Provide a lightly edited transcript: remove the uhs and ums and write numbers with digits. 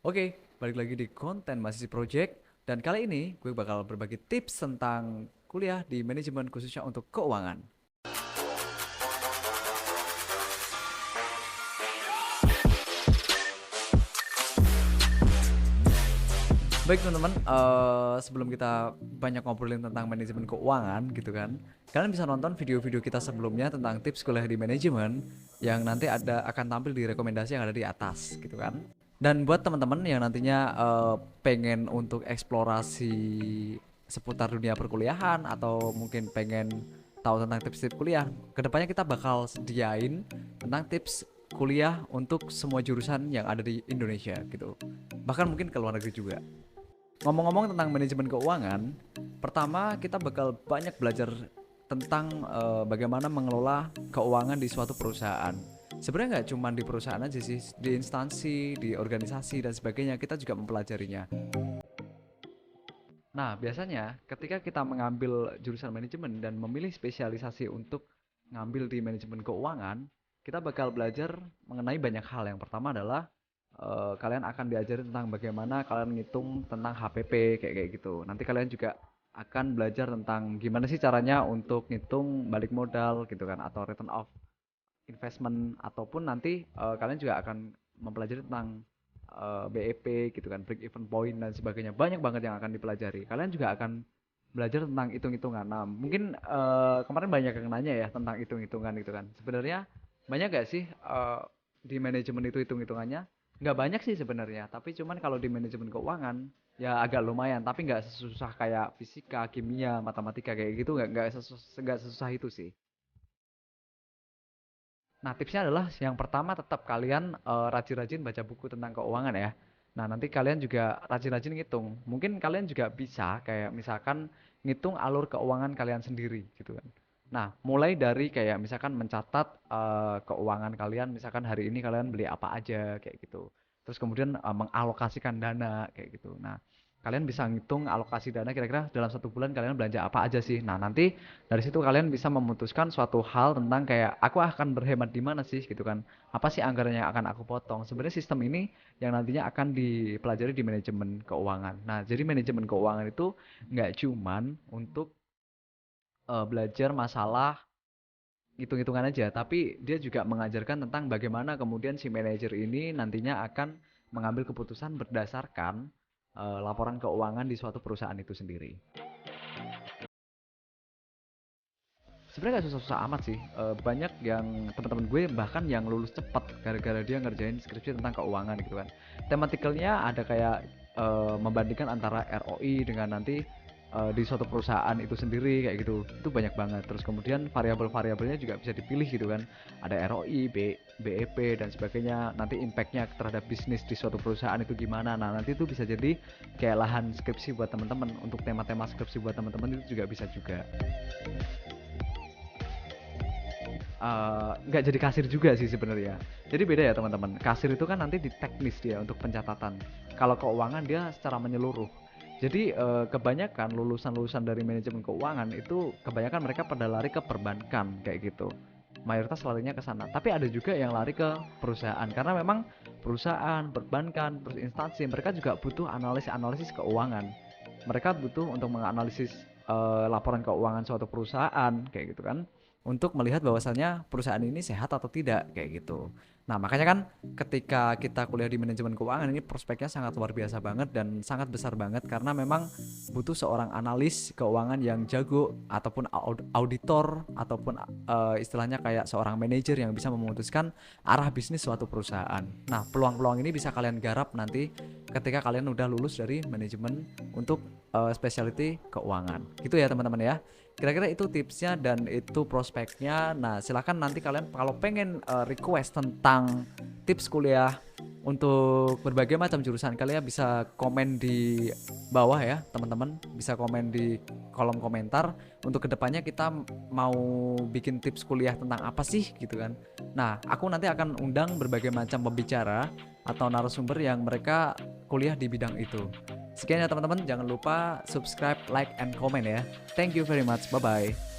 Oke, balik lagi di konten Mahasiswa Project dan kali ini gue bakal berbagi tips tentang kuliah di manajemen khususnya untuk keuangan. Baik teman-teman, sebelum kita banyak ngobrolin tentang manajemen keuangan gitu kan, kalian bisa nonton video-video kita sebelumnya tentang tips kuliah di manajemen yang nanti akan tampil di rekomendasi yang ada di atas gitu kan. Dan buat teman-teman yang nantinya pengen untuk eksplorasi seputar dunia perkuliahan atau mungkin pengen tahu tentang tips-tips kuliah, kedepannya kita bakal sediain tentang tips kuliah untuk semua jurusan yang ada di Indonesia gitu. Bahkan mungkin ke luar negeri juga. Ngomong-ngomong tentang manajemen keuangan, pertama kita bakal banyak belajar tentang bagaimana mengelola keuangan di suatu perusahaan. Sebenarnya nggak cuma di perusahaan aja sih, di instansi, di organisasi dan sebagainya kita juga mempelajarinya. Nah, biasanya ketika kita mengambil jurusan manajemen dan memilih spesialisasi untuk ngambil di manajemen keuangan, kita bakal belajar mengenai banyak hal. Yang pertama adalah kalian akan diajari tentang bagaimana kalian ngitung tentang HPP kayak gitu. Nanti kalian juga akan belajar tentang gimana sih caranya untuk ngitung balik modal gitu kan atau return of investment ataupun nanti kalian juga akan mempelajari tentang BEP gitu kan, break even point dan sebagainya. Banyak banget yang akan dipelajari. Kalian juga akan belajar tentang hitung-hitungan. Nah, mungkin kemarin banyak yang nanya ya tentang hitung-hitungan gitu kan. Sebenarnya banyak gak sih di manajemen itu hitung-hitungannya? Nggak banyak sih sebenarnya, tapi cuman kalau di manajemen keuangan ya agak lumayan, tapi nggak sesusah kayak fisika, kimia, matematika kayak gitu, nggak sesusah itu sih. Nah, tipsnya adalah yang pertama tetap kalian rajin-rajin baca buku tentang keuangan ya. Nah, nanti kalian juga rajin-rajin ngitung. Mungkin kalian juga bisa kayak misalkan ngitung alur keuangan kalian sendiri gitu kan. Nah, mulai dari kayak misalkan mencatat keuangan kalian, misalkan hari ini kalian beli apa aja kayak gitu. Terus kemudian mengalokasikan dana kayak gitu. Nah, kalian bisa ngitung alokasi dana kira-kira dalam satu bulan kalian belanja apa aja sih. Nah, nanti dari situ kalian bisa memutuskan suatu hal tentang kayak aku akan berhemat di mana sih gitu kan. Apa sih anggaran yang akan aku potong? Sebenarnya sistem ini yang nantinya akan dipelajari di manajemen keuangan. Nah, jadi manajemen keuangan itu nggak cuman untuk belajar masalah hitung-hitungan aja, tapi dia juga mengajarkan tentang bagaimana kemudian si manajer ini nantinya akan mengambil keputusan berdasarkan laporan keuangan di suatu perusahaan itu sendiri. Sebenarnya gak susah-susah amat sih. Banyak yang teman-teman gue bahkan yang lulus cepat gara-gara dia ngerjain skripsi tentang keuangan gitu kan. Tematikalnya ada kayak membandingkan antara ROI dengan nanti di suatu perusahaan itu sendiri kayak gitu. Itu banyak banget. Terus kemudian variabel-variabelnya juga bisa dipilih gitu kan. Ada ROI, BEP dan sebagainya. Nanti impactnya terhadap bisnis di suatu perusahaan itu gimana. Nah, nanti itu bisa jadi kayak lahan skripsi buat teman-teman. Untuk tema-tema skripsi buat teman-teman itu juga bisa juga. Nggak jadi kasir juga sih sebenarnya. Jadi beda ya teman-teman. Kasir itu kan nanti di teknis dia untuk pencatatan. Kalau keuangan dia secara menyeluruh. Jadi kebanyakan lulusan-lulusan dari manajemen keuangan itu kebanyakan mereka pada lari ke perbankan kayak gitu. Mayoritas larinya ke sana. Tapi ada juga yang lari ke perusahaan karena memang perusahaan, perbankan, terus instansi mereka juga butuh analisis keuangan. Mereka butuh untuk menganalisis laporan keuangan suatu perusahaan kayak gitu kan untuk melihat bahwasannya perusahaan ini sehat atau tidak kayak gitu. Nah, makanya kan ketika kita kuliah di manajemen keuangan ini prospeknya sangat luar biasa banget dan sangat besar banget karena memang butuh seorang analis keuangan yang jago ataupun auditor ataupun istilahnya kayak seorang manajer yang bisa memutuskan arah bisnis suatu perusahaan. Nah, peluang-peluang ini bisa kalian garap nanti ketika kalian udah lulus dari manajemen untuk specialty keuangan. Gitu ya, teman-teman ya. Kira-kira itu tipsnya dan itu prospeknya. Nah, silakan nanti kalian kalau pengen request tentang tips kuliah untuk berbagai macam jurusan, kalian bisa komen di bawah ya, teman-teman. Bisa komen di kolom komentar. Untuk kedepannya kita mau bikin tips kuliah tentang apa sih gitu kan. Nah, aku nanti akan undang berbagai macam pembicara atau narasumber yang mereka kuliah di bidang itu. Sekian ya teman-teman, jangan lupa subscribe, like, and comment ya. Thank you very much, bye-bye.